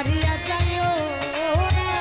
ছাড়িয়া যাইও না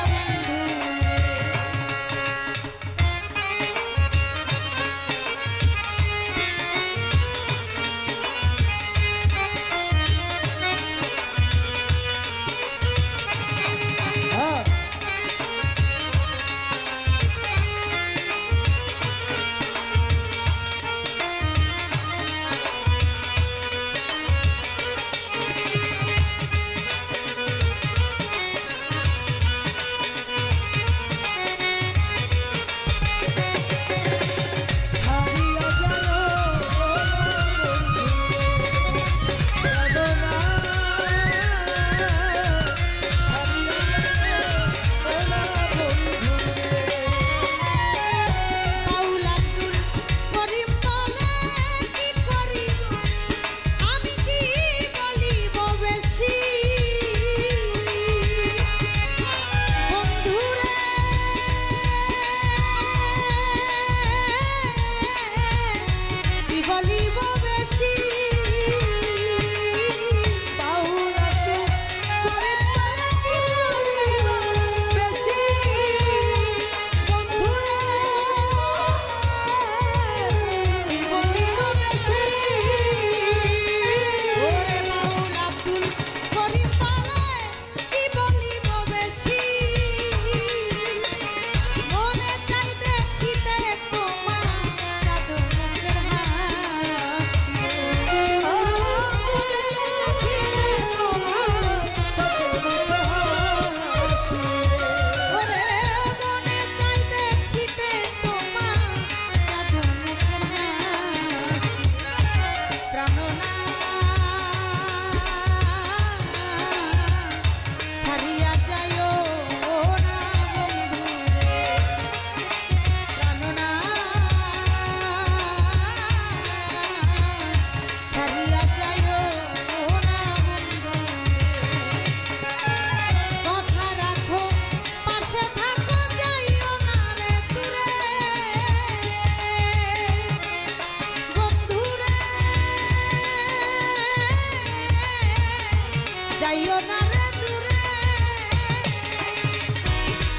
যাইও না রে দূরে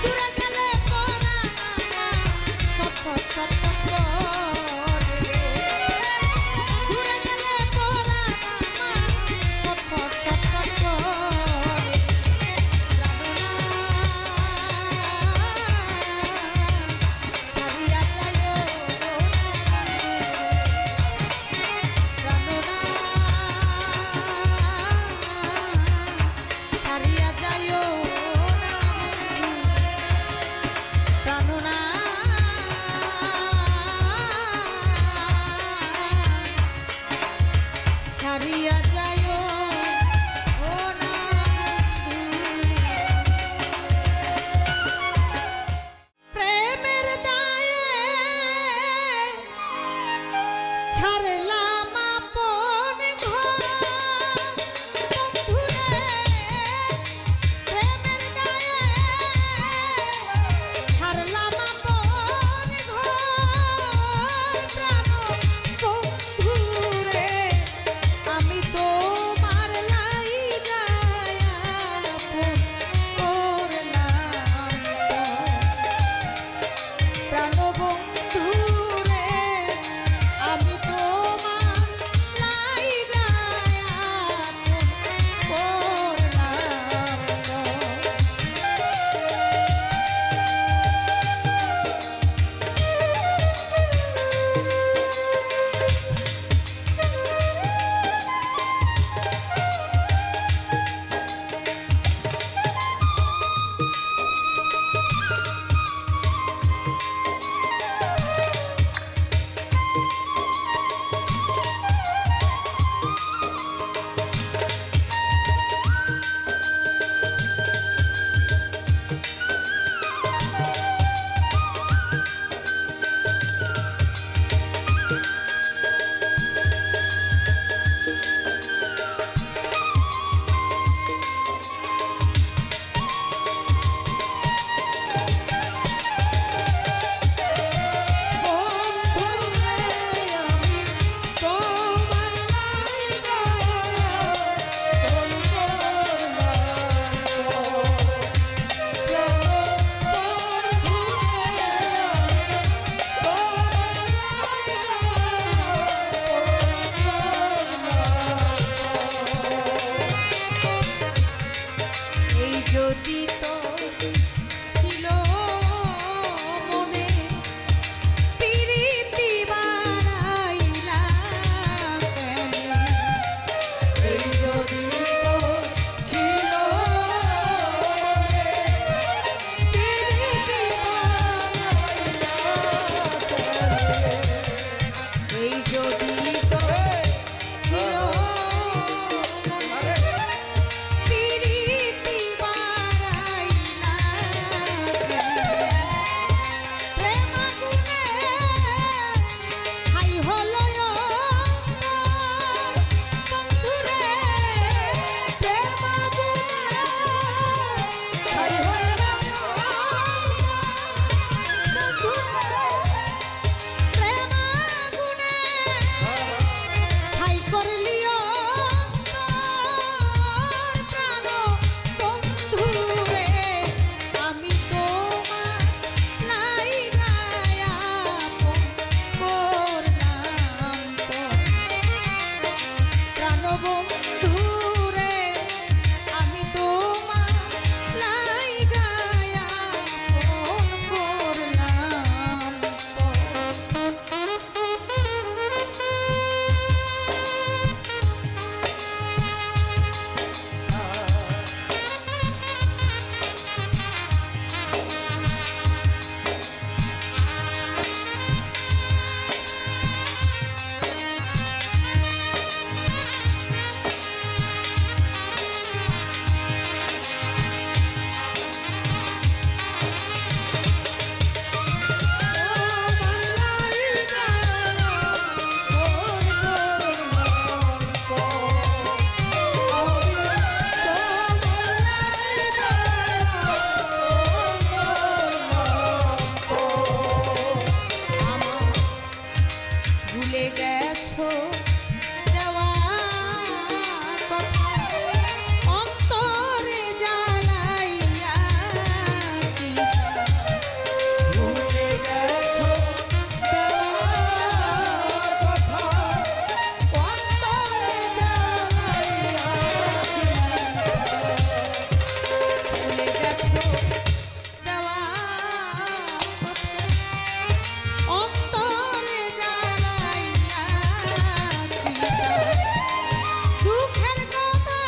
দূরে গেলে পরা না ছটফট ছটফট করে দূরে গেলে পরা না ছটফট ছটফট করে ছাড়িয়া যাইও যদি তো ছিল মনে প্রীতি বাড়াইলাম কেন? এই যদি তো ছিল মনে প্রীতি বাড়াইলাম কেন? এই যদি তো ছিল ভুলে গেছো দেওয়া কথা অন্তরে জ্বালাইয়া ভুলে গেছো দেওয়া কথা অন্তরে জ্বালাইয়া ভুলে গেছো দেওয়া অন্তরে দুঃখের কথা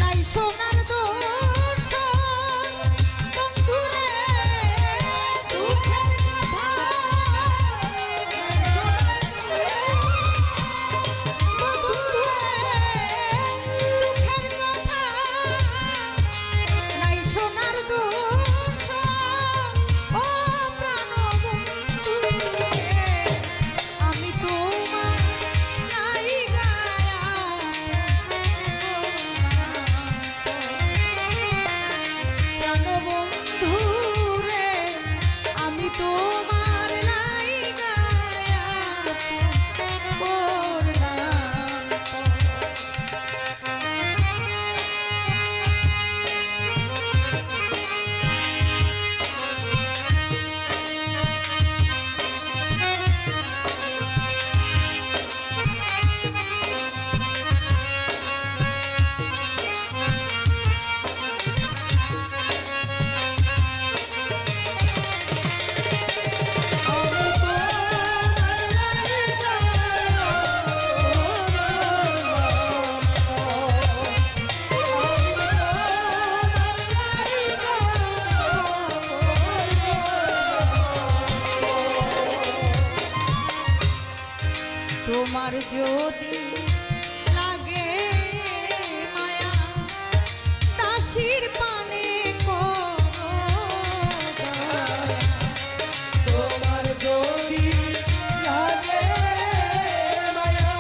নাই শোনার দোষ বন্ধুরে দুঃখের কথা দুঃখের কথা নাই শোনার দোষ ও প্রাণ বন্ধু আমি তোমার নাই গায়া প্রাণ বন্ধু রে আমি তোমার নাই গায়া পড়লাম তোমার যদি লাগে মায়া দাসির পানে করো দয়া। তোমার যদি লাগে মায়া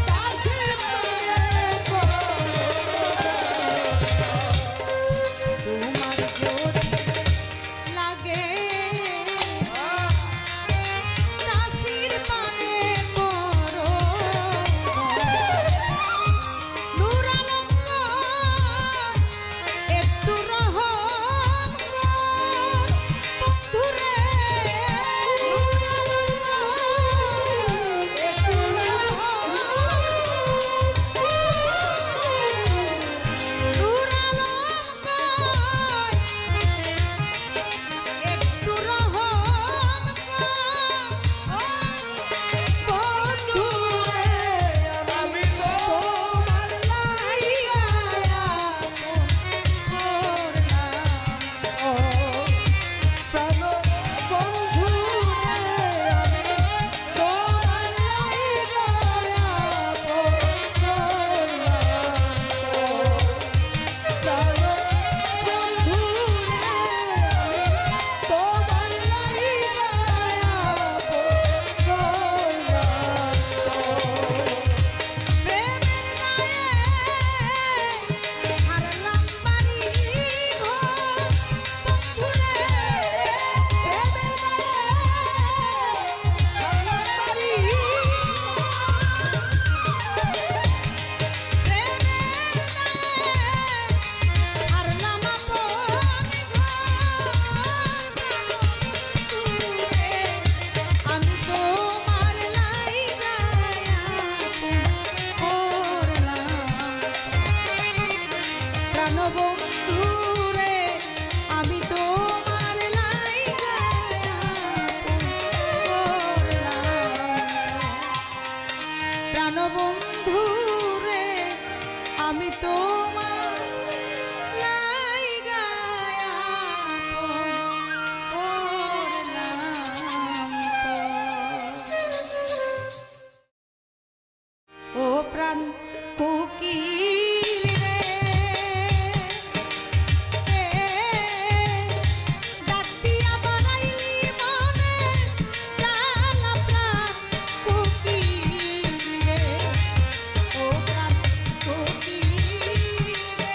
দাসির পানে করো দয়া। তোমার যদি লাগে দাসির পানে করো বন্ধু রে আমি তোমার লাইগা প্রাণ বন্ধু রে আমি তোমার লাইগা ও প্রাণ কোকিল রে ডাক দিয়া বাড়াইলি মনে জানা প্রাণ কোকিল রে ও প্রাণ কোকিল রে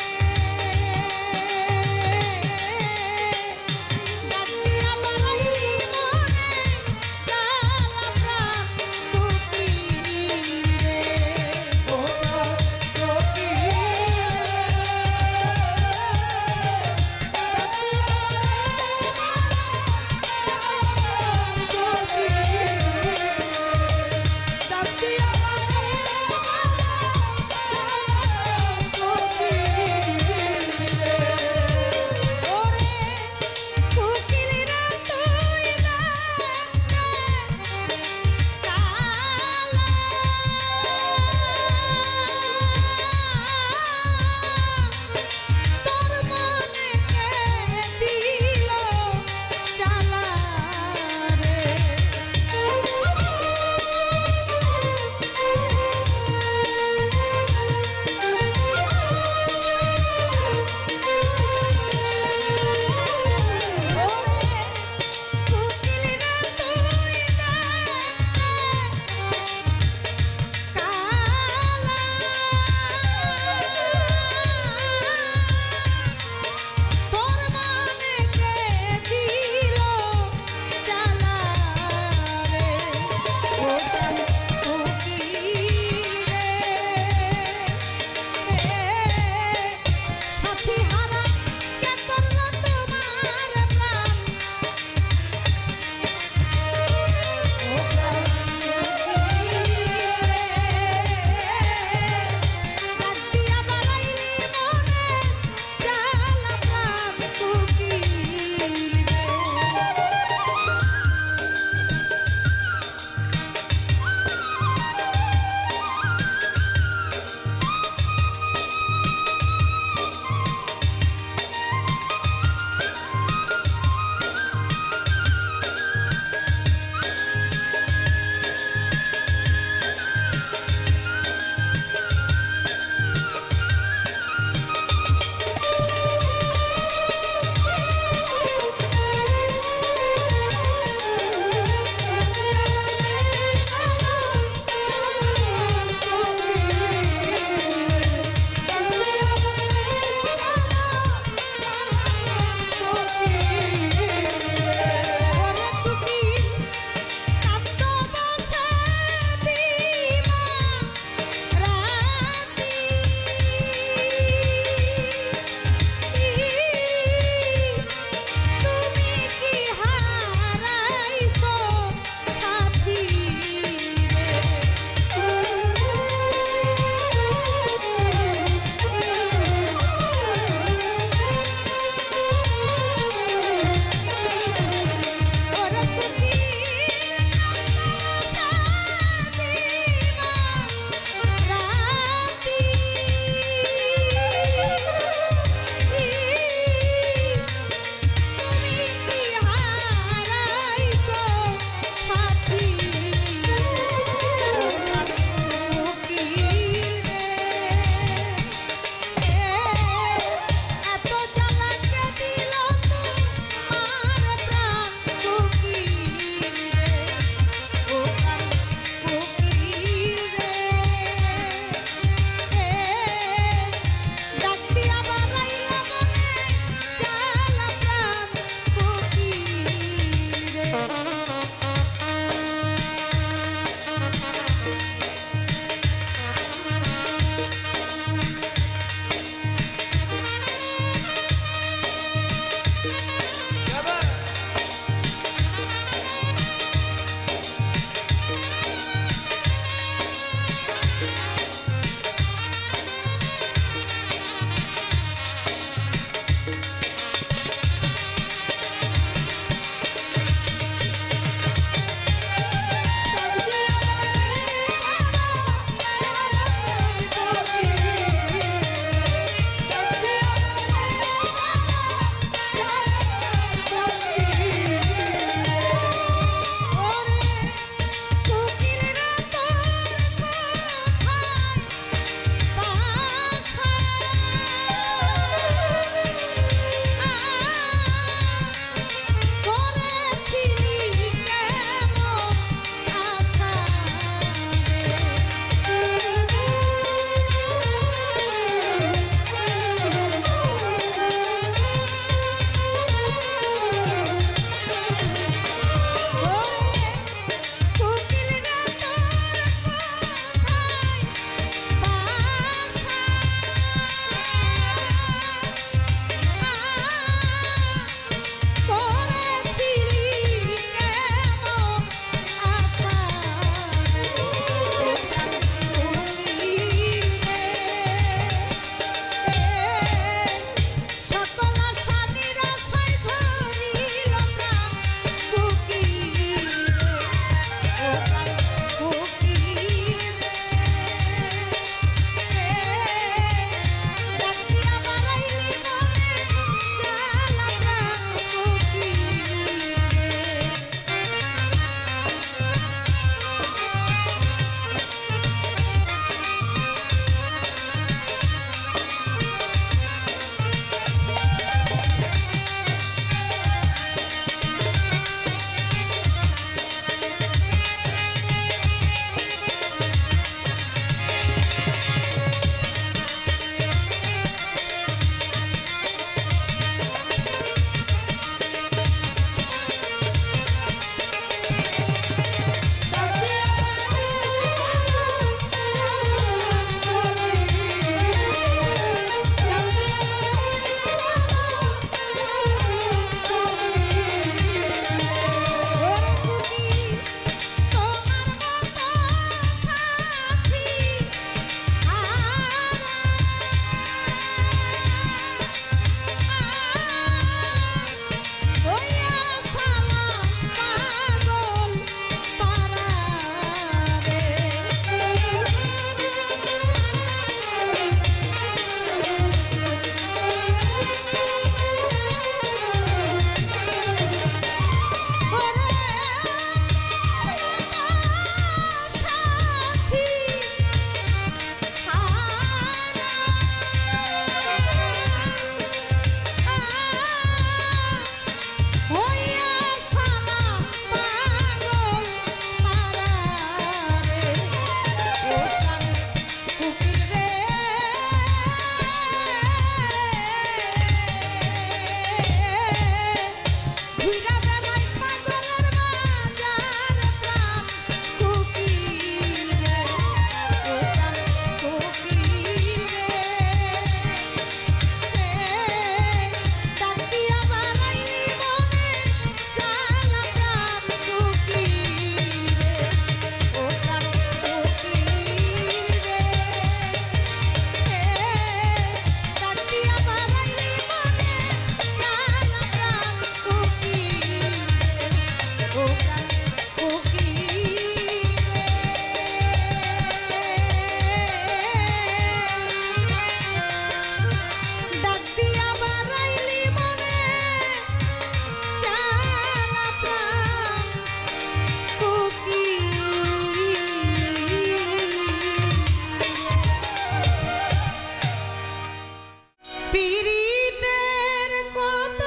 পীড়িতের কত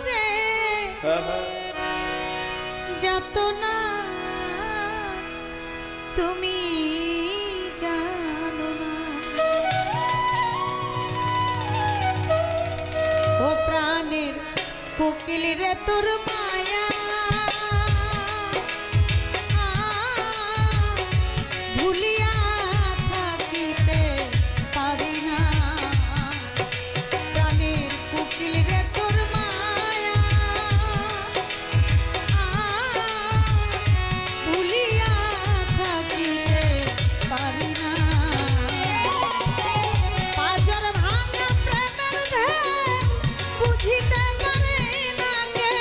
যে যাতনা তুমি জানো না। ও প্রাণের কোকিল রে তোর মায়া ভুলিয়া থাকিতে পারি না। প্রাণের কোকিল রে তোর মায়া ভুলিয়া থাকিতে পারি না। পাজর ভাঙা প্রেমের ঢেউ বুঝিতে পারে না কে।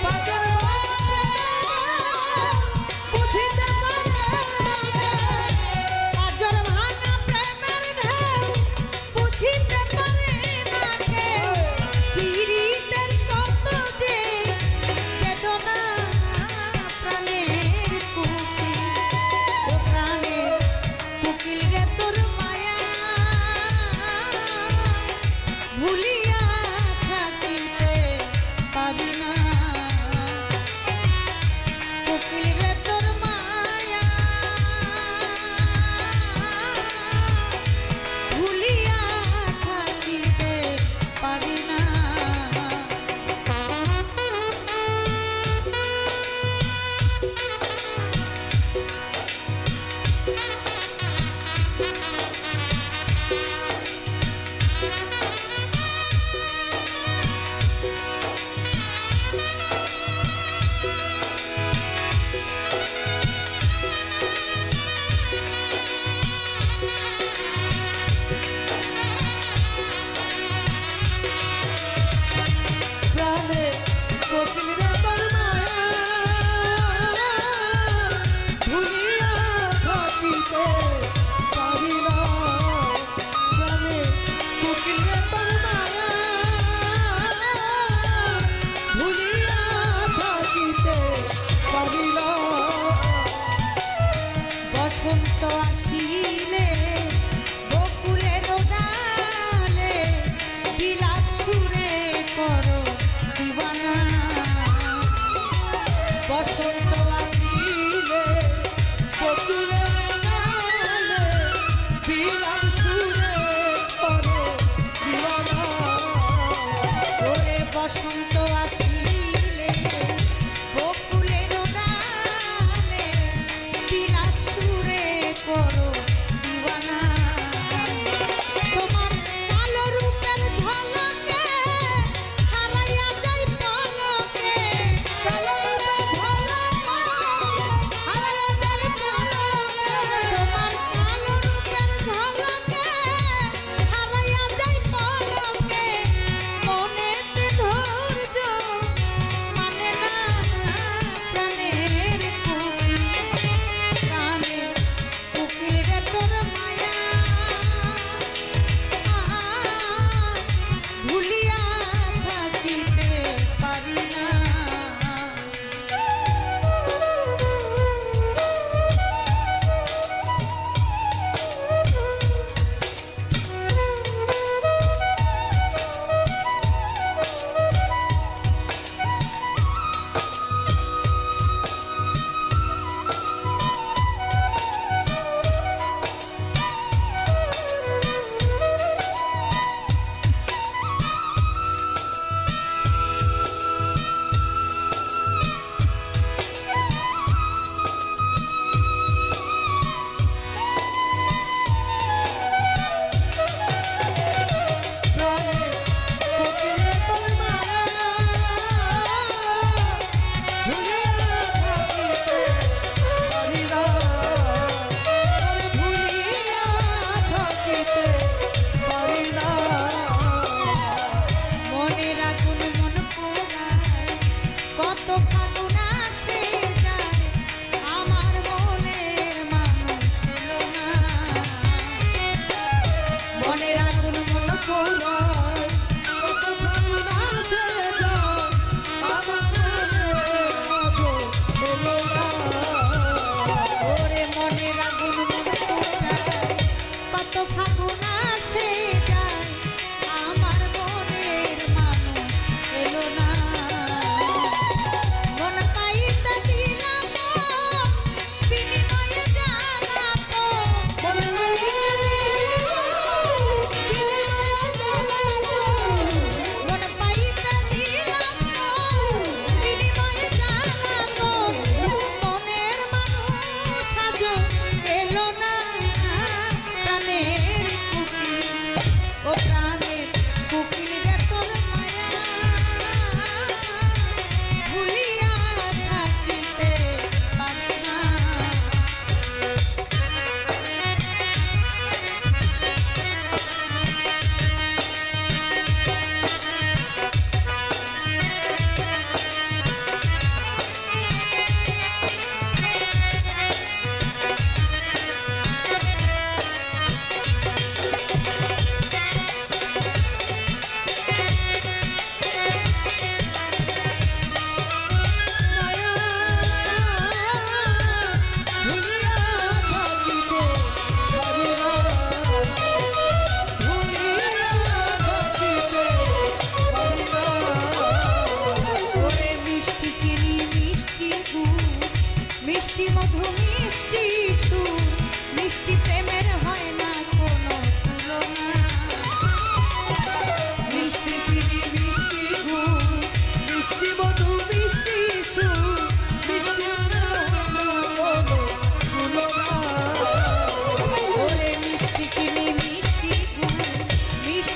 পাজর বুঝিতে পারে না কে। পাজর ভাঙা প্রেমের ঢেউ বুঝিতে পারে না কে। পীড়িতের কত যে বেদনা প্রাণের কোকিল। ও প্রাণের কোকিল রে তোর মায়া ভুলিয়া থাকিতে পারি না। কোকিল রে তোর মায়া ভুলিয়া থাকিতে পারি না। প্রাণে কোকিল রে তোর মায়া ভুলিয়া থাকিতে পারি না। প্রাণে কোকিল রে তোর মায়া ভুলিয়া থাকিতে পারি না। বসন্ত আসিলে বকুলের ডালে বিলাপ সুরে করো দিবানা। বসন্ত আসিলে বকুলের ডালে বিলাপ সুরে করো দিবানা। ওরে বসন্ত আসিলে বকুলের ডালে বিলাপ সুরে করো দিবানা। তোমার কালো রূপের ঝলকে হারাইয়া যাই পলকে। কালো রূপের ঝলকে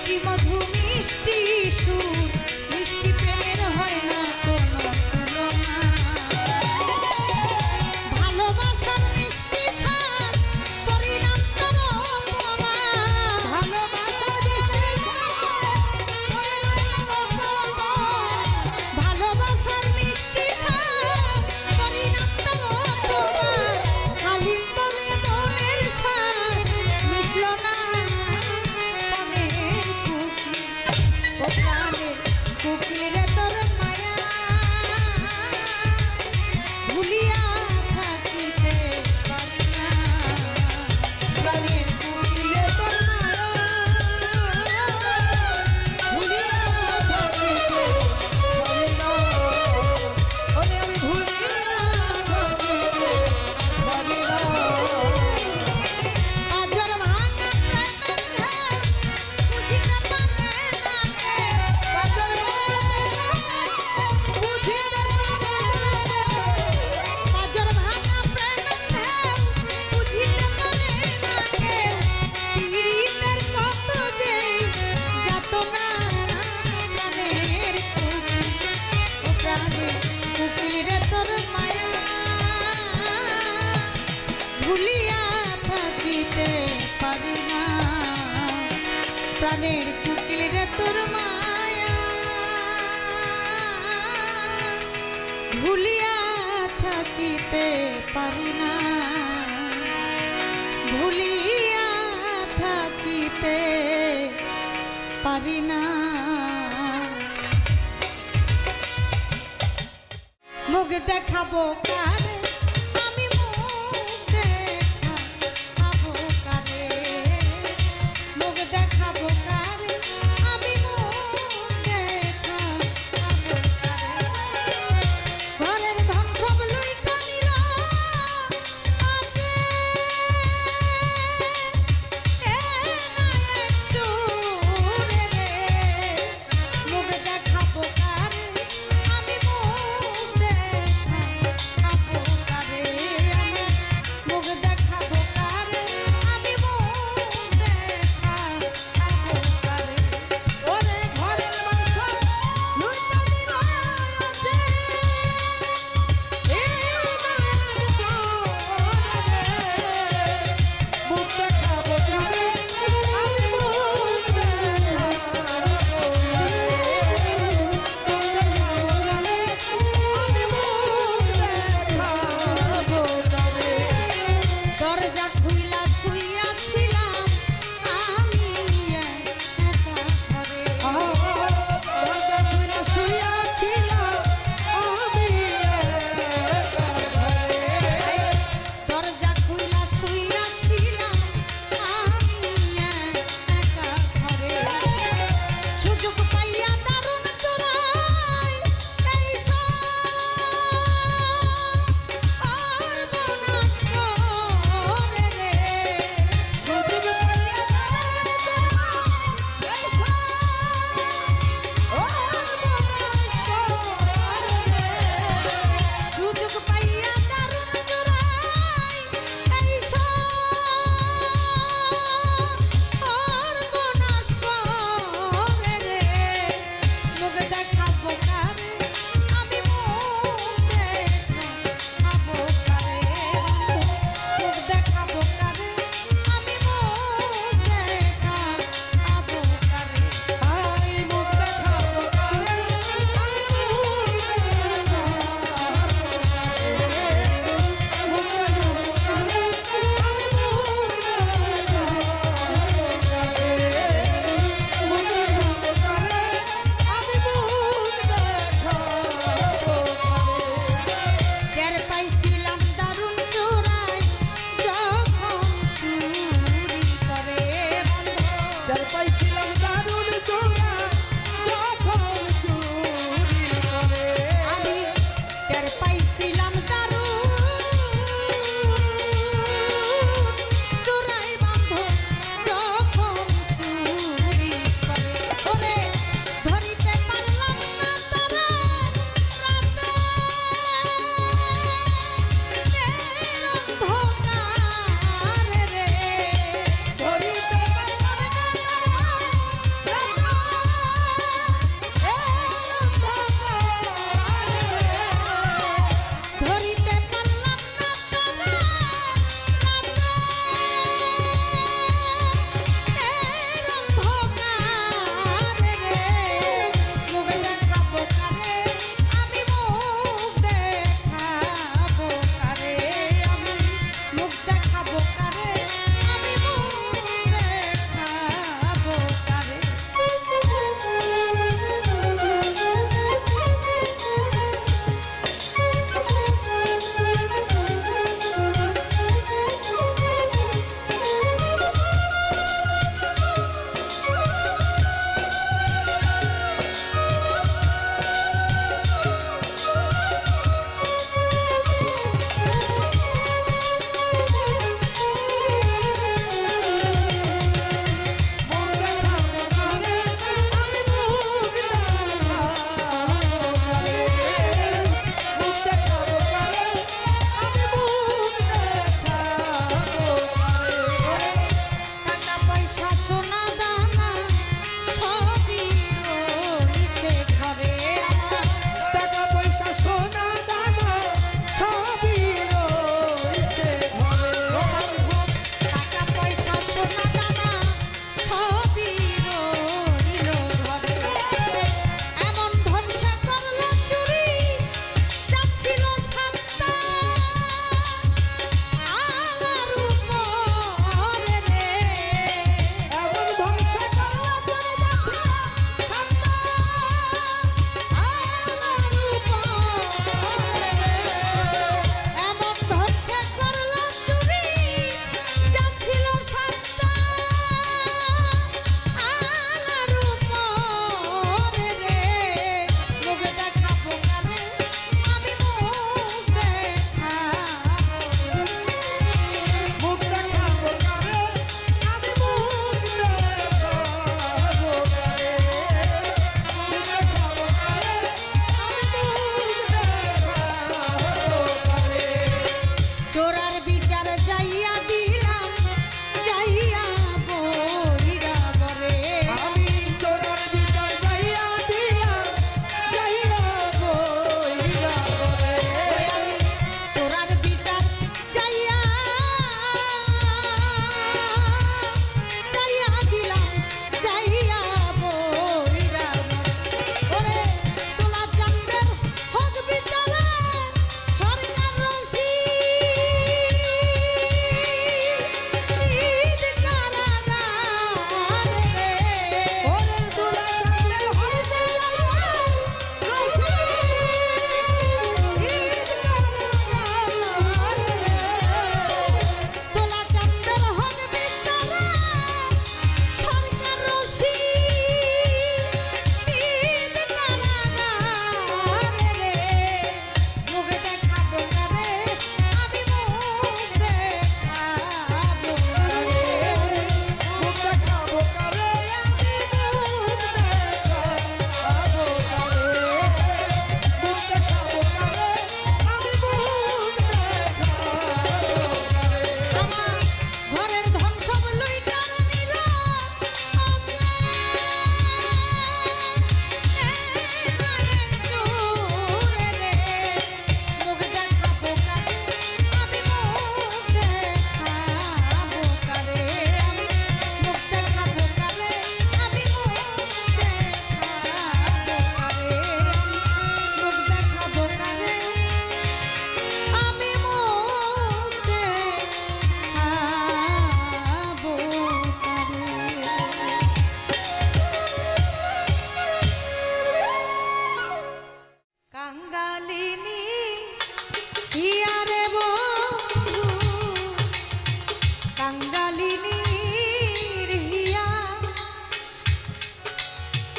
কি মধু মিষ্টি সুর, মিষ্টি প্রেমের হয় না কোনো তুলনা। ভালোবাসার মিষ্টি স্বাদ, পরিণাম তোর অপমান। ভালোবাসার মিষ্টি স্বাদ, পরিণাম তোর অপমান। ভালোবাসার মিষ্টি স্বাদ, পরিণাম তোর অপমান। হালিম বলে মনের স্বাদ, মিটল না প্রাণের কুকি। ও প্রাণের কুকি রে তোর মায়া, ভুলিয়া থাকিতে পারি না। প্রাণের কুকি রে তোর মায়া, ভুলিয়া থাকিতে পারি না। ওরে আমি ভুলিয়া থাকিতে পারি না। আজর ভাঙা প্রেমের ঢেউ, বুঝিতে পারে না কেউ। বাজার বুঝিতে পারে না। আজর ভাঙা প্রেমের ঢেউ, বুঝিতে পারে না কেউ। পীড়িতের কত যে যাতনা, প্রাণের কুকি। ও প্রাণের কুকিল রে তোর মায়া, ভুলিয়া থাকিতে পারি না। প্রাণের কুকিল রে তোর মায়া, ভুলিয়া থাকিতে পারি না। ভুলিয়া থাকিতে পারি না। মুখ দেখাবো কারে, আমি মুখ দেখাবো কারে। মুখ দেখাবো কারে, আমি মুখ দেখাবো কারে। ঘরের ধন সব লইটা নিল আজে, এ না একটু রে রে। মুখ দেখাবো কারে, আমি মুখ দেখাবো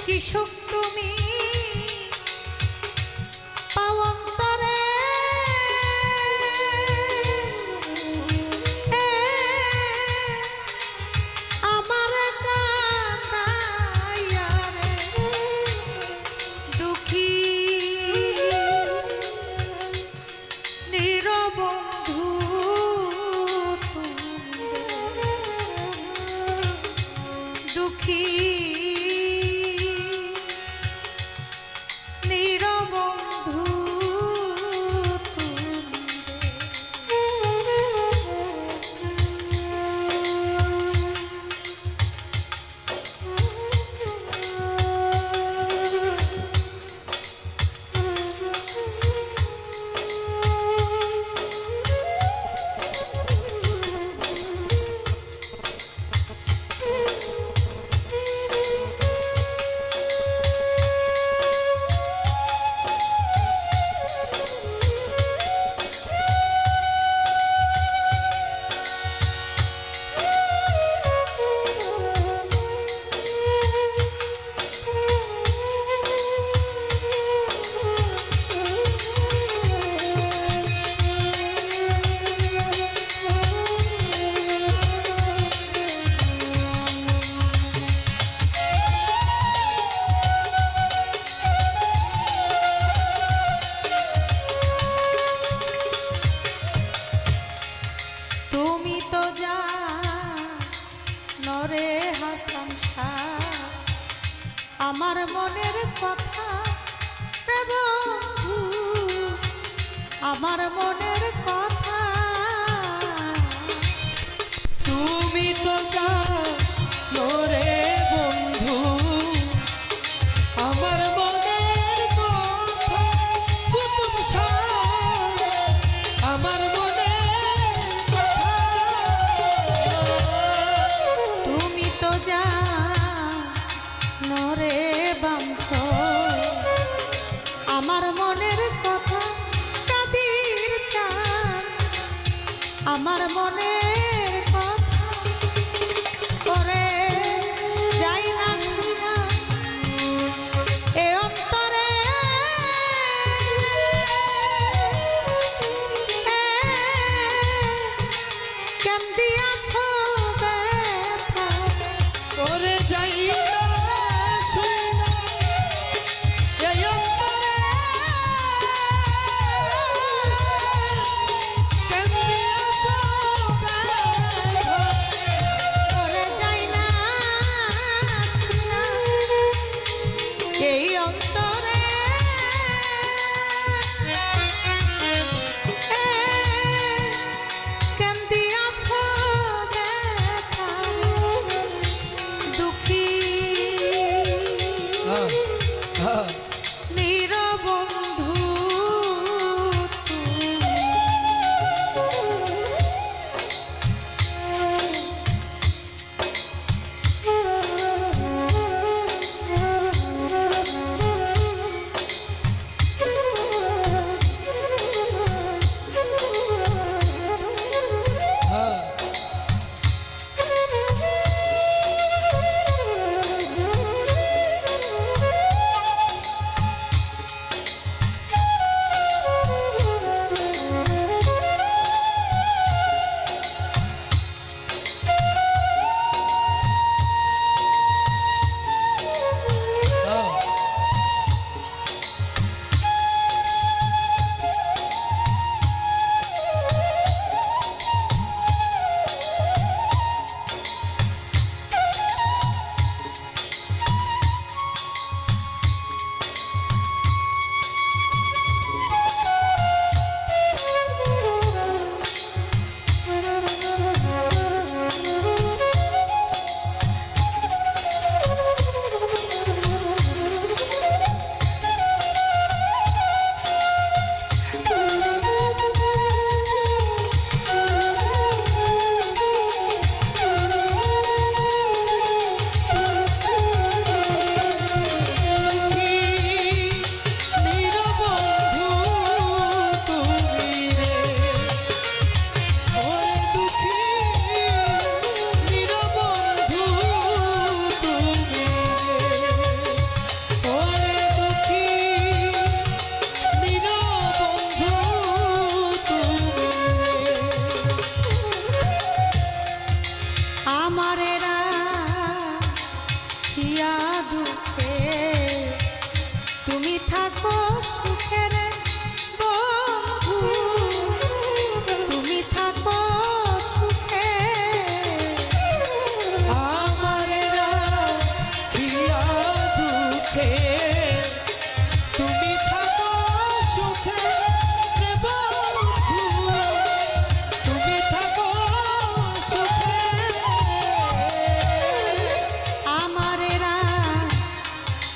কি সুখ তুমি পাওয়ান্তরে আমার কান্দাইয়া রে দুঃখী নিরবন্ধু দুঃখী নিরবন্ধু তুমি তো জানো রে হাসান শাহ আমার মনের কথা রে বন্ধু আমার মনের কথা তুমি তো জানো রে বন্ধু আমার মনের কথা কুতুব শাহ আমার মনের কথা তুমি তো জানো রে বান্ত আমার মনের কথা কাদির চাঁদ আমার মনের কথা করে যাই না শুনা এ অন্তরে কেন দিয়াছ ব্যথা করে যাই না শুই না এই অন্তরে কেন দিয়াছ ব্যথা করে যাই না শুনা এই অন্তরে কেন দিয়াছ ব্যথা দুঃখী নিরবন্ধু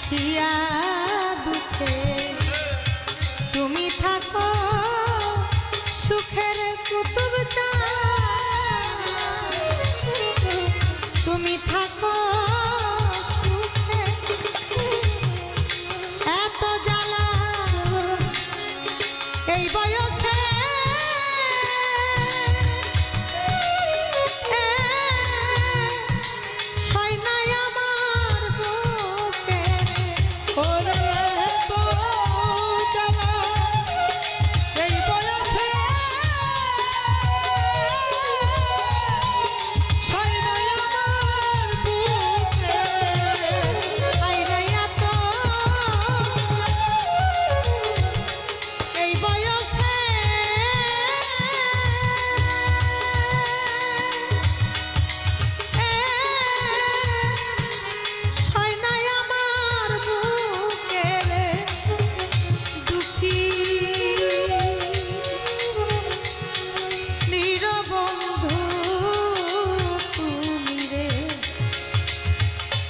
হিয়া দুঃখে তুমি থাকো সুখের কুতুব তুমি থাকো সুখে এত জ্বালা এই বয়সে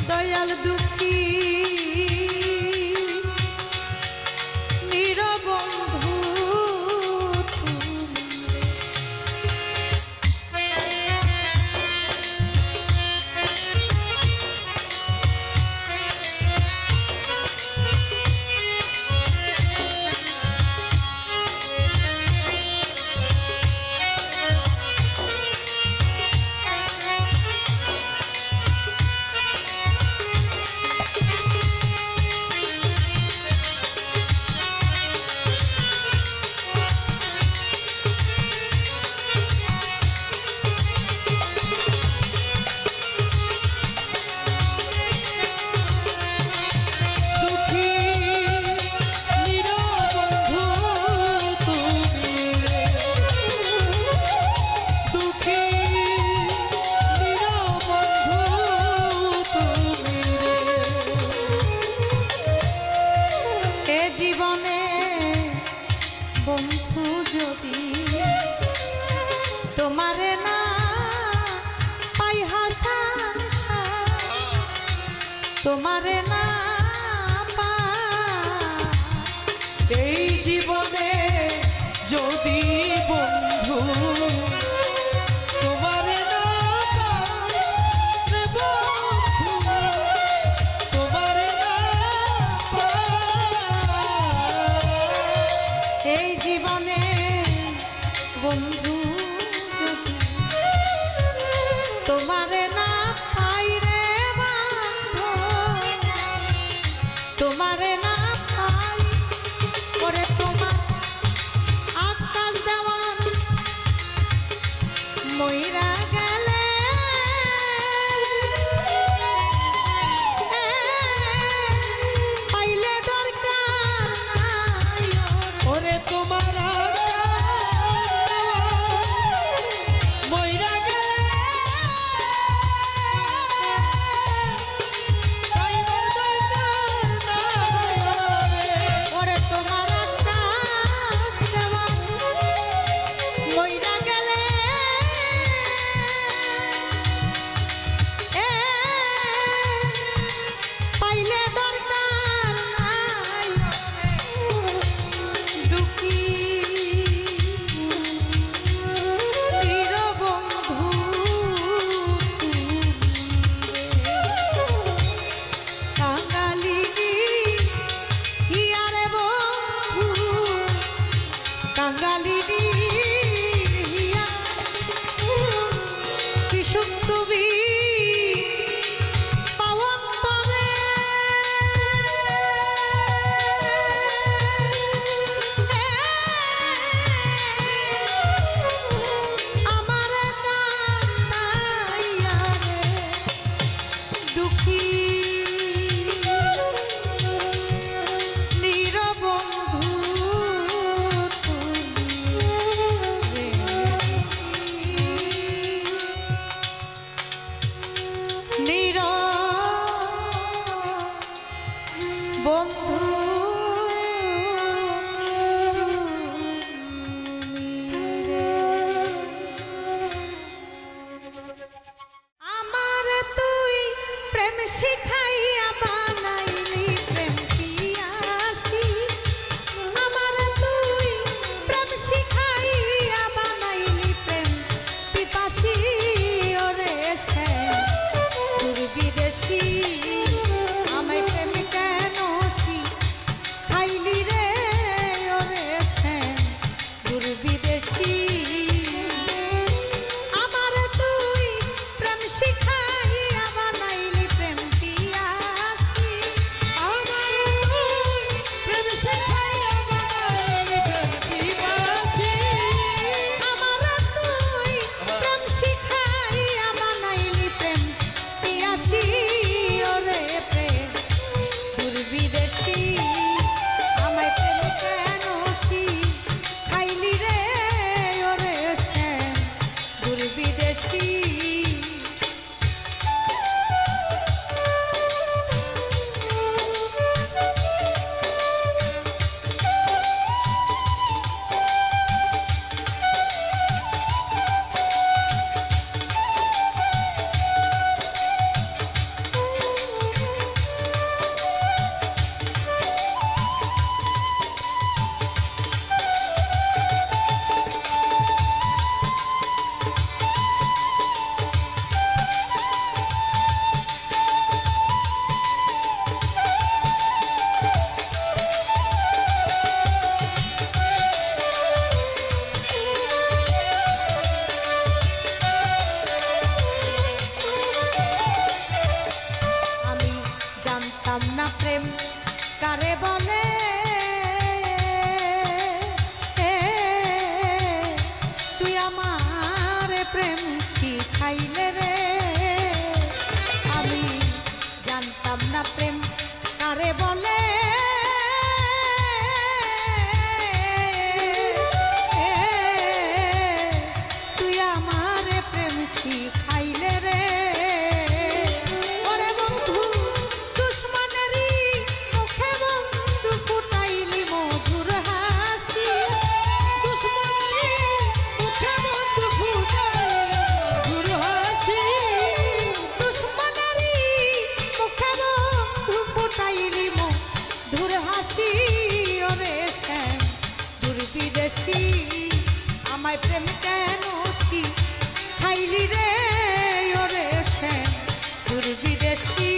দয়াল দুঃখী নিরবন্ধু জীবনে বন্ধু যদি তোমারে না পাই হাসান তোমারে না এই জীবনে যদি বন্ধু তোমারে না পাই রে বন্ধু তোমারে না পাই এই জীবনে বন্ধু যদি তোমারে না পাই রে বন্ধু তোমারে না পাই করে তোমার আকাশ দেওয়ার মইরা গেলে পাইলে দরকার নাই ওরে তোমার মইরা গেলে পাইবার দরকার নাই ওরে তোমার আকাশ দেওয়ার মইরা গেলে পাইলে দরকার নাই দুঃখী নিরবন্ধু কাঙালিনী হিয়ারে বন্ধু কাঙালিনী হিয়া কি সুখ তুমি পাওয়ান্তরে আমার কান্নাইয়া রে দুঃখী নিরবন্ধু তুমি বন্ধু আমার তুই প্রেম শিখাইয়া বানাইলি প্রেম কারে বলে তুই আমার প্রেম শিখাইলে রে আমি জানতাম না প্রেম কারে বলে তুই আমার প্রেম শিখাইলে রে ওরে বন্ধু দুশ্মনেরই মুখে বন্ধু ফুটাইলি মধুর হাসি দুশ্মনেরই মুখে বন্ধু ফুটাইলি মধুর হাসি দুশ্মনেরই মুখে বন্ধু ফুটাইলি মধুর হাসি ওরে শ্যাম দুর্বিদেশী আমায় প্রেম কেন খাইলি রে ওরে শ্যাম দুর্বিদেশী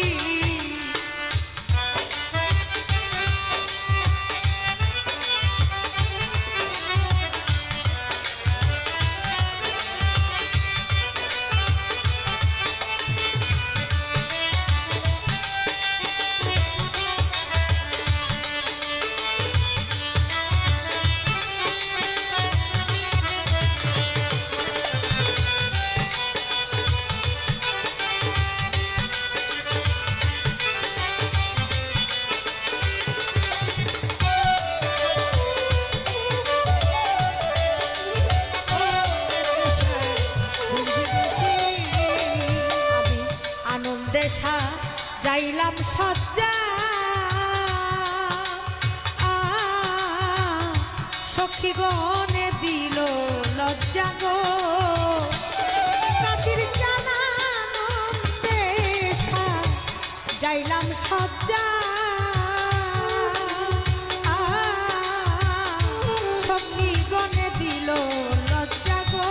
দেশা যাইলাম সজ্জা সখী গনে দিল লজ্জা গো রাতির জানান দেশা যাইলাম সজ্জা সখী গনে দিল লজ্জা গো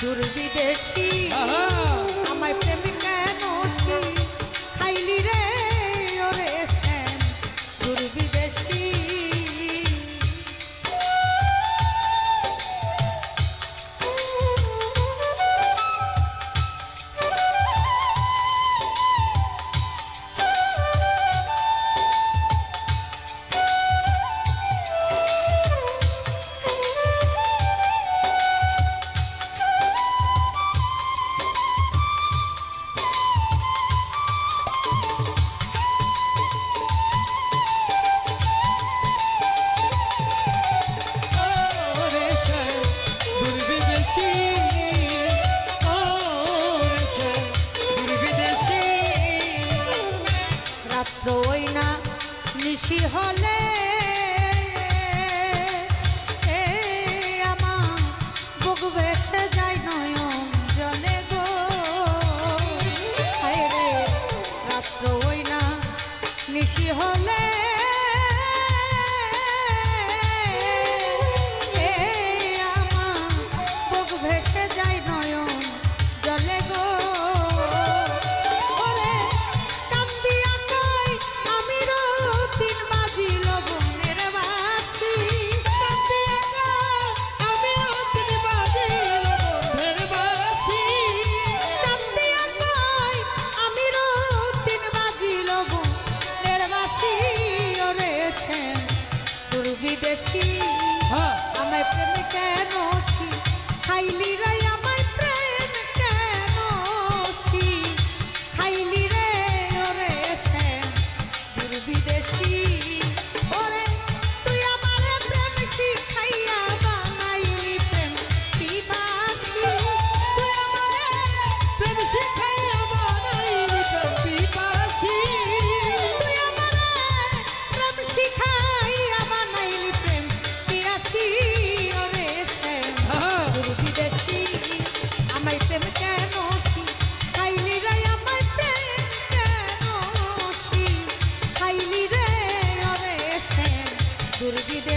দুর্বিদেশী আমায় প্রেম কেন খাইলি রে ওরে শ্যাম দুর্বিদেশী নিশি হলে আমার বুক ভেসে যায় নয়ন জলে গো হায় রে রাত্র ওই না নিশি হলে আমার বুক ভেসে যায় নয়ন জলে গো দুর্বিদেশী আমায় প্রেম কেন খাইলি রে আমায় প্রেম কেন খাইলি রে ওরে শ্যাম দুর্বিদেশী ওরে তুই আমার প্রেম শিখাইয়া বানাইলি প্রেম পিপাসী তুই আমার প্রেম শিখাইয়া বানাইলি প্রেম পিপাসী তুই আমার প্রেম শিখাইয়া বানাইলি প্রেম পিয়াসী ওরে শ্যাম দুর্বিদেশী আমায় প্রেম কেন খাইলি রে আমায় প্রেম কেন খাইলি রে ওরে শ্যাম দুর্বিদেশী